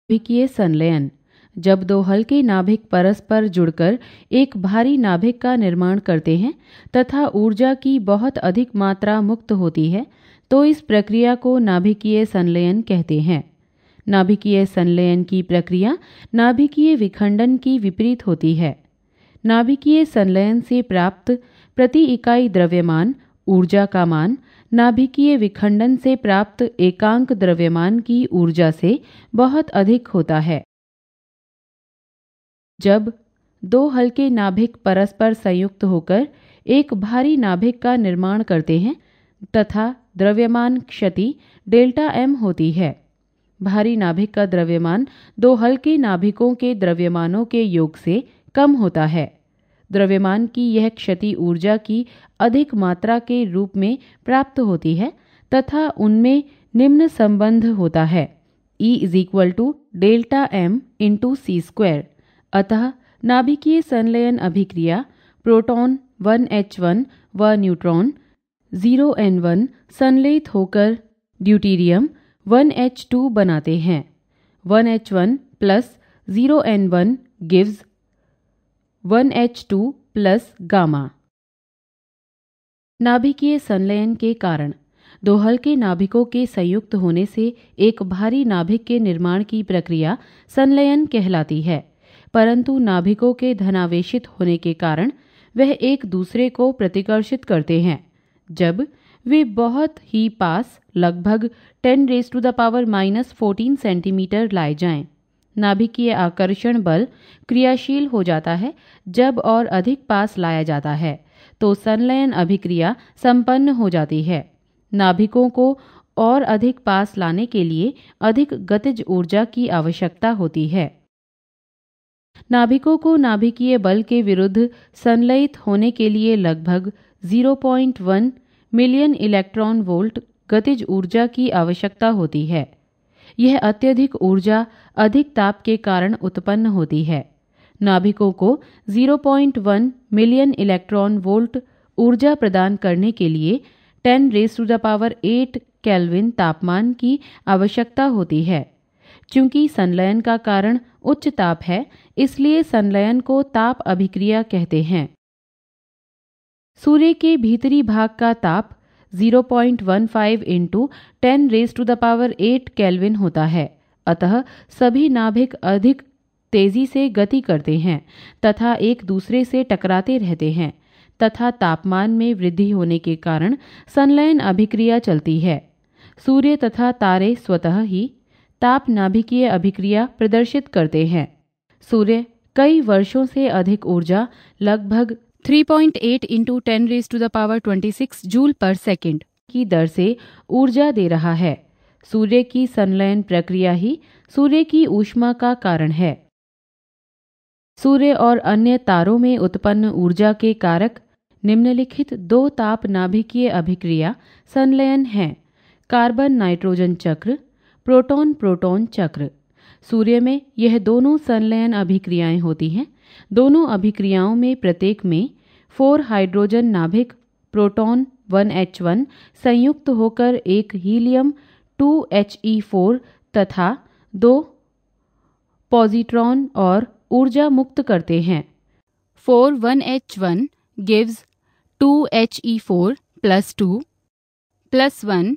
नाभिकीय संलयन। जब दो हल्के नाभिक परस्पर जुड़कर एक भारी नाभिक का निर्माण करते हैं तथा ऊर्जा की बहुत अधिक मात्रा मुक्त होती है तो इस प्रक्रिया को नाभिकीय संलयन कहते हैं। नाभिकीय संलयन की प्रक्रिया नाभिकीय विखंडन की विपरीत होती है। नाभिकीय संलयन से प्राप्त प्रति इकाई द्रव्यमान ऊर्जा का मान नाभिकीय विखंडन से प्राप्त एकांक द्रव्यमान की ऊर्जा से बहुत अधिक होता है। जब दो हल्के नाभिक परस्पर संयुक्त होकर एक भारी नाभिक का निर्माण करते हैं तथा द्रव्यमान क्षति डेल्टा एम होती है। भारी नाभिक का द्रव्यमान दो हल्के नाभिकों के द्रव्यमानों के योग से कम होता है। द्रव्यमान की यह क्षति ऊर्जा की अधिक मात्रा के रूप में प्राप्त होती है तथा उनमें निम्न संबंध होता है E = डेल्टा एम इंटू सी स्क्वायर। अतः नाभिकीय संलयन अभिक्रिया प्रोटॉन 1H1 व न्यूट्रॉन 0N1 संलयित होकर ड्यूटेरियम 1H2 बनाते हैं। 1H1 plus 0N1 gives 1H2 plus gamma. नाभिकीय संलयन के कारण दो हल्के नाभिकों के संयुक्त होने से एक भारी नाभिक के निर्माण की प्रक्रिया संलयन कहलाती है, परंतु नाभिकों के धनावेशित होने के कारण वह एक दूसरे को प्रतिकर्षित करते हैं। जब वे बहुत ही पास लगभग 10⁻⁻14 सेंटीमीटर लाए जाएं, नाभिकीय आकर्षण बल क्रियाशील हो जाता है। जब और अधिक पास लाया जाता है तो संलयन अभिक्रिया संपन्न हो जाती है। नाभिकों को और अधिक पास लाने के लिए अधिक गतिज ऊर्जा की आवश्यकता होती है। नाभिकों को नाभिकीय बल के विरुद्ध संलयित होने के लिए लगभग 0.1 मिलियन इलेक्ट्रॉन वोल्ट गतिज ऊर्जा की आवश्यकता होती है। यह अत्यधिक ऊर्जा अधिक ताप के कारण उत्पन्न होती है। नाभिकों को 0.1 मिलियन इलेक्ट्रॉन वोल्ट ऊर्जा प्रदान करने के लिए 10⁸ केल्विन तापमान की आवश्यकता होती है। चूंकि संलयन का कारण उच्च ताप है, इसलिए संलयन को ताप अभिक्रिया कहते हैं। सूर्य के भीतरी भाग का ताप 0.15 इंटू 10⁸ केल्विन होता है। अतः सभी नाभिक अधिक तेजी से गति करते हैं तथा एक दूसरे से टकराते रहते हैं तथा तापमान में वृद्धि होने के कारण संलयन अभिक्रिया चलती है। सूर्य तथा तारे स्वतः ही ताप नाभिकीय अभिक्रिया प्रदर्शित करते हैं। सूर्य कई वर्षों से अधिक ऊर्जा लगभग 3.8 इंटू 10⁻26 जूल पर सेकेंड की दर से ऊर्जा दे रहा है। सूर्य की संलयन प्रक्रिया ही सूर्य की ऊष्मा का कारण है। सूर्य और अन्य तारों में उत्पन्न ऊर्जा के कारक निम्नलिखित दो ताप नाभिकीय अभिक्रिया संलयन हैं: कार्बन नाइट्रोजन चक्र, प्रोटॉन प्रोटॉन चक्र। सूर्य में यह दोनों संलयन अभिक्रियाएं होती हैं। दोनों अभिक्रियाओं में प्रत्येक में 4 हाइड्रोजन नाभिक प्रोटॉन 1H1 संयुक्त होकर एक हीलियम 2He4 तथा 2 पॉजिट्रॉन और ऊर्जा मुक्त करते हैं। 4 1H1 gives 2He4 plus 2 plus 1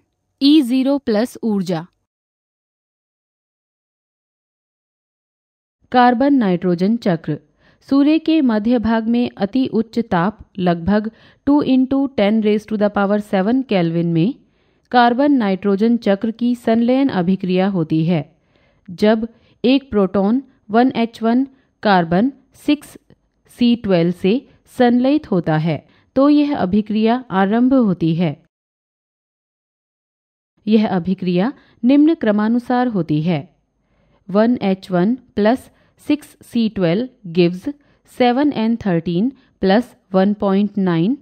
E0 plus ऊर्जा। कार्बन नाइट्रोजन चक्र। सूर्य के मध्य भाग में अति उच्च ताप लगभग 2 इंटू 10⁻7 केल्विन में कार्बन नाइट्रोजन चक्र की संलयन अभिक्रिया होती है। जब एक प्रोटॉन 1H1 कार्बन 6C12 से संलयित होता है तो यह अभिक्रिया आरंभ होती है। यह अभिक्रिया निम्न क्रमानुसार होती है: 1H1 plus 6C12 gives 7N13 plus 1.9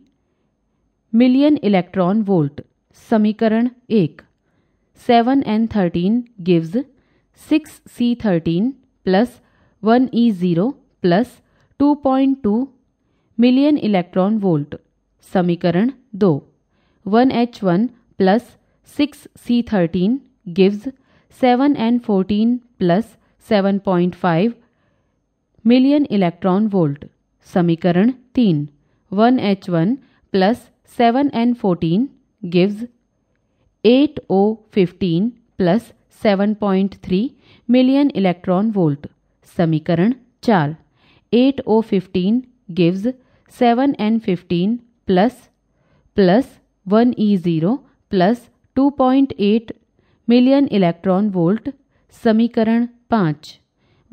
million electron volt. समीकरण 1। 7N13 gives 6C13 plus 1E0 plus 2.2 million electron volt. समीकरण 2। 1H1 plus 6C13 gives 7N14 plus 7.5 million electron volt. समीकरण 3 1h1 plus 7n14 gives 8O15 plus 7.3 million electron volt. समीकरण 4 8O15 gives 7n15 plus 1E0 plus 2.8 million electron volt. समीकरण 5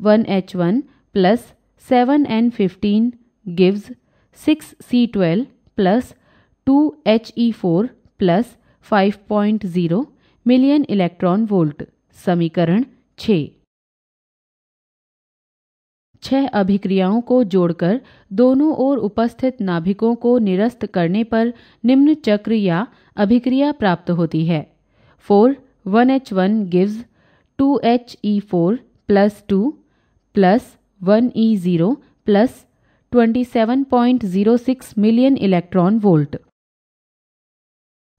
1h1 plus 7n15 gives 6C12 plus 2He4 plus 5.0 million electron volt. समीकरण 6 अभिक्रियाओं को जोड़कर दोनों ओर उपस्थित नाभिकों को निरस्त करने पर निम्न चक्र या अभिक्रिया प्राप्त होती है। 4 1h1 gives 2He4 plus 2 plus 1E0 plus 27.06 million electron volt.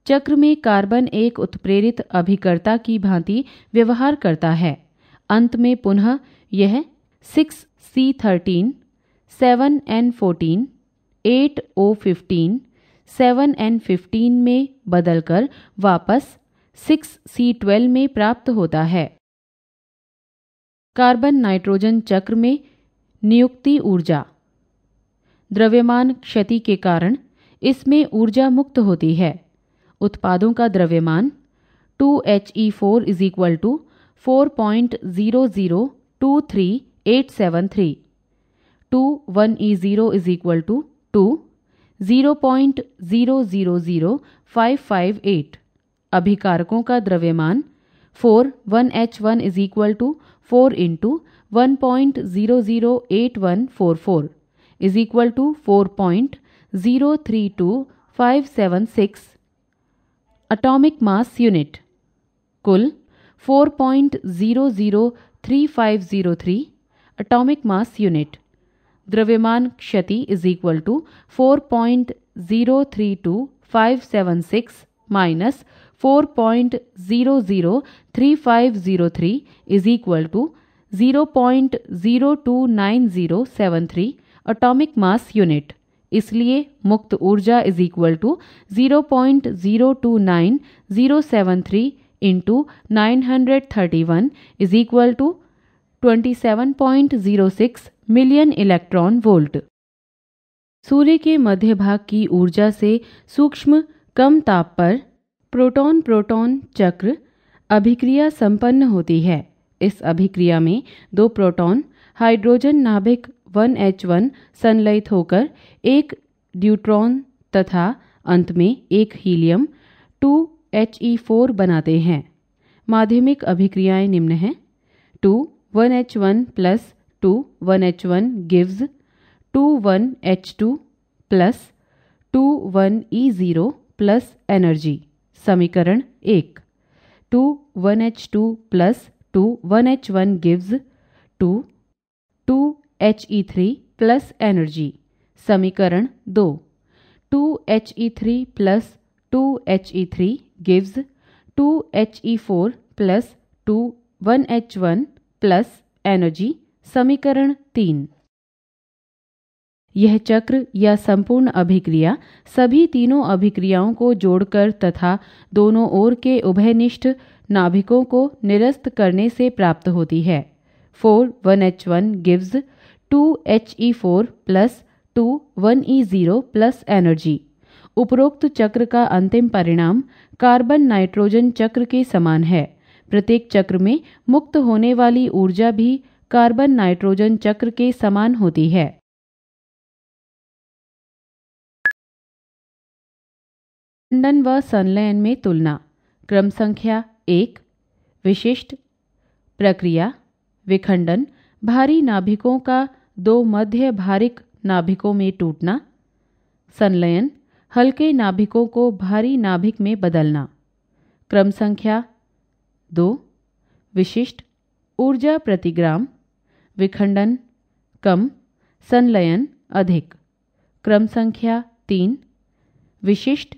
चक्र में कार्बन एक उत्प्रेरित अभिकर्ता की भांति व्यवहार करता है। अंत में पुनः यह 6C13 7n14 8O15 7n15 में बदलकर वापस 6C12 में प्राप्त होता है। कार्बन नाइट्रोजन चक्र में नियुक्ति ऊर्जा। द्रव्यमान क्षति के कारण इसमें ऊर्जा मुक्त होती है। उत्पादों का द्रव्यमान 2He4 = 4.0023873 2 1E0 = 2 0.000558। अभिकारकों का द्रव्यमान 4 1H1 = 4 × 1.008144 = 4.032576 एटॉमिक मास यूनिट। कुल 4.003503 एटॉमिक मास यूनिट। द्रव्यमान क्षति = 4.032576 माइनस 4.003503 = 0.029073 एटॉमिक मास यूनिट। इसलिए मुक्त ऊर्जा = 0.029073 × 931 = 27.06 मिलियन इलेक्ट्रॉन वोल्ट। सूर्य के मध्य भाग की ऊर्जा से सूक्ष्म कम ताप पर प्रोटॉन प्रोटॉन चक्र अभिक्रिया संपन्न होती है। इस अभिक्रिया में दो प्रोटॉन हाइड्रोजन नाभिक 1H1 संलयित होकर एक ड्यूट्रॉन तथा अंत में एक हीलियम 2He4 बनाते हैं। माध्यमिक अभिक्रियाएं निम्न हैं। 2 1H1 plus 2 1H1 gives 2 1H2 plus 2 1E0 plus energy. समीकरण 1 2 1H2 plus 2 1H1 gives 2 2He3 plus energy. समीकरण 2 2He3 plus 2He3 gives 2He4 plus 2 1H1 plus energy. समीकरण 3। यह चक्र या संपूर्ण अभिक्रिया सभी तीनों अभिक्रियाओं को जोड़कर तथा दोनों ओर के उभयनिष्ठ नाभिकों को निरस्त करने से प्राप्त होती है। 4 1H1 gives 2He4 plus 2 1E0 plus energy. उपरोक्त चक्र का अंतिम परिणाम कार्बन नाइट्रोजन चक्र के समान है। प्रत्येक चक्र में मुक्त होने वाली ऊर्जा भी कार्बन नाइट्रोजन चक्र के समान होती है। विखंडन व संलयन में तुलना। क्रम संख्या 1 विशिष्ट प्रक्रिया। विखंडन भारी नाभिकों का दो मध्य भारिक नाभिकों में टूटना। संलयन हल्के नाभिकों को भारी नाभिक में बदलना। क्रम संख्या 2 विशिष्ट ऊर्जा प्रतिग्राम। विखंडन कम, संलयन अधिक। क्रम संख्या 3 विशिष्ट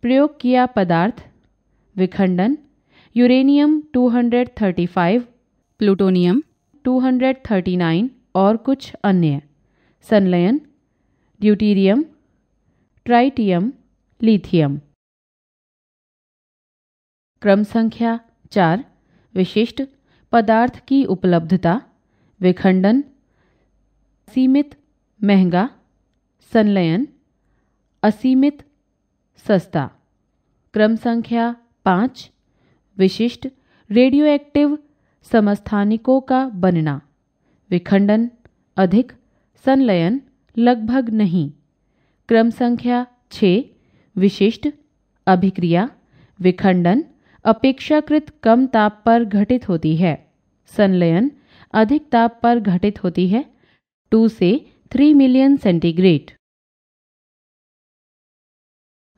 प्रयोग किया पदार्थ। विखंडन यूरेनियम 235, प्लूटोनियम 239 और कुछ अन्य। संलयन, ड्यूटेरियम, ट्राइटियम, लिथियम। क्रम संख्या 4, विशिष्ट पदार्थ की उपलब्धता, विखंडन, सीमित महंगा, संलयन, असीमित सस्ता। क्रम संख्या 5, विशिष्ट रेडियोएक्टिव समस्थानिकों का बनना, विखंडन अधिक, संलयन लगभग नहीं। क्रम संख्या 6, विशिष्ट अभिक्रिया, विखंडन अपेक्षाकृत कम ताप पर घटित होती है, संलयन अधिक ताप पर घटित होती है, 2 से 3 मिलियन सेंटीग्रेड।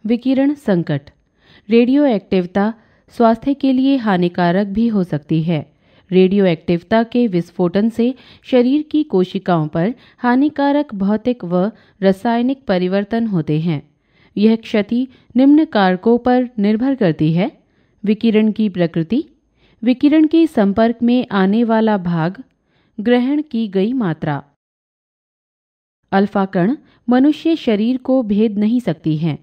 विकिरण संकट, रेडियोएक्टिवता स्वास्थ्य के लिए हानिकारक भी हो सकती है। रेडियोएक्टिवता के विस्फोटन से शरीर की कोशिकाओं पर हानिकारक भौतिक व रासायनिक परिवर्तन होते हैं। यह क्षति निम्न कारकों पर निर्भर करती है: विकिरण की प्रकृति, विकिरण के संपर्क में आने वाला भाग, ग्रहण की गई मात्रा। अल्फा कण मनुष्य शरीर को भेद नहीं सकती हैं।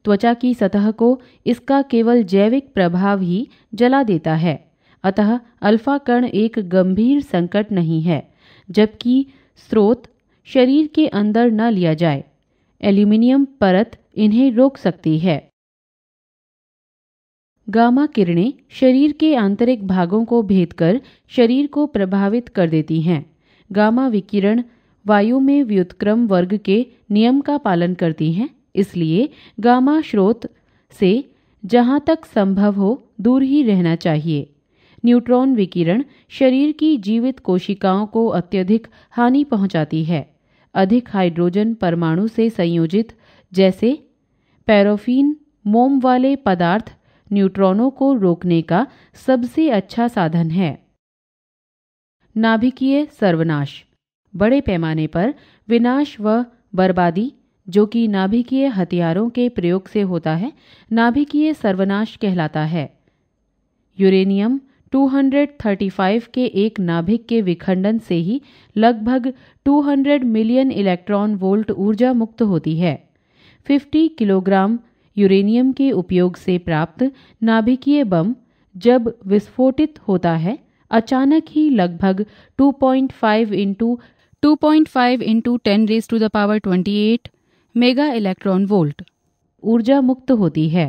त्वचा की सतह को इसका केवल जैविक प्रभाव ही जला देता है। अतः अल्फा कण एक गंभीर संकट नहीं है, जबकि स्रोत शरीर के अंदर न लिया जाए। एल्यूमिनियम परत इन्हें रोक सकती है। गामा किरणें शरीर के आंतरिक भागों को भेदकर शरीर को प्रभावित कर देती हैं। गामा विकिरण वायु में व्युत्क्रम वर्ग के नियम का पालन करती हैं, इसलिए गामा स्रोत से जहाँ तक संभव हो दूर ही रहना चाहिए। न्यूट्रॉन विकिरण शरीर की जीवित कोशिकाओं को अत्यधिक हानि पहुँचाती है। अधिक हाइड्रोजन परमाणु से संयोजित जैसे पैराफिन मोम वाले पदार्थ न्यूट्रॉनों को रोकने का सबसे अच्छा साधन है। नाभिकीय सर्वनाश, बड़े पैमाने पर विनाश व बर्बादी जो कि नाभिकीय हथियारों के प्रयोग से होता है, नाभिकीय सर्वनाश कहलाता है। यूरेनियम 235 के एक नाभिक के विखंडन से ही लगभग 200 मिलियन इलेक्ट्रॉन वोल्ट ऊर्जा मुक्त होती है। 50 किलोग्राम यूरेनियम के उपयोग से प्राप्त नाभिकीय बम जब विस्फोटित होता है, अचानक ही लगभग 2.5 इंटू 10⁻28 मेगा इलेक्ट्रॉन वोल्ट ऊर्जा मुक्त होती है।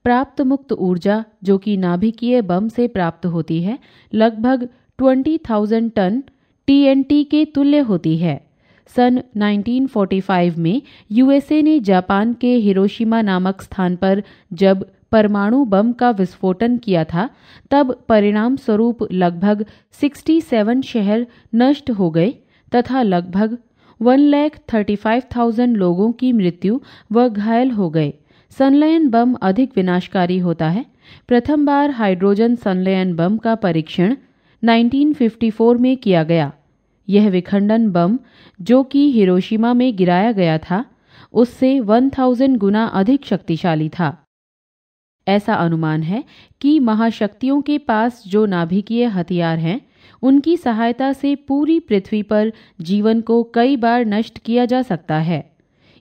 प्राप्त मुक्त ऊर्जा जो कि नाभिकीय बम से प्राप्त होती है, लगभग 20,000 टन TNT के तुल्य होती है। सन 1945 में यूएसए ने जापान के हिरोशिमा नामक स्थान पर जब परमाणु बम का विस्फोटन किया था, तब परिणाम स्वरूप लगभग 67 शहर नष्ट हो गए तथा लगभग 1,35,000 लोगों की मृत्यु व घायल हो गए। संलयन बम अधिक विनाशकारी होता है। प्रथम बार हाइड्रोजन संलयन बम का परीक्षण 1954 में किया गया। यह विखंडन बम जो कि हिरोशिमा में गिराया गया था, उससे 1000 गुना अधिक शक्तिशाली था। ऐसा अनुमान है कि महाशक्तियों के पास जो नाभिकीय हथियार हैं, उनकी सहायता से पूरी पृथ्वी पर जीवन को कई बार नष्ट किया जा सकता है।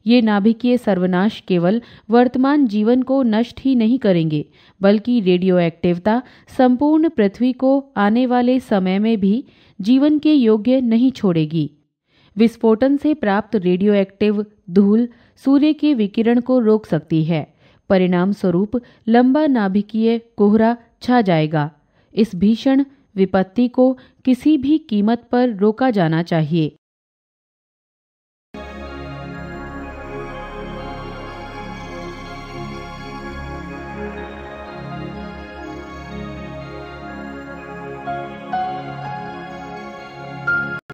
ये नाभिकीय सर्वनाश केवल वर्तमान जीवन को नष्ट ही नहीं करेंगे, बल्कि रेडियोएक्टिवता संपूर्ण पृथ्वी को आने वाले समय में भी जीवन के योग्य नहीं छोड़ेगी। विस्फोटन से प्राप्त रेडियोएक्टिव धूल सूर्य के विकिरण को रोक सकती है। परिणाम स्वरूप लंबा नाभिकीय कोहरा छा जाएगा। इस भीषण विपत्ति को किसी भी कीमत पर रोका जाना चाहिए।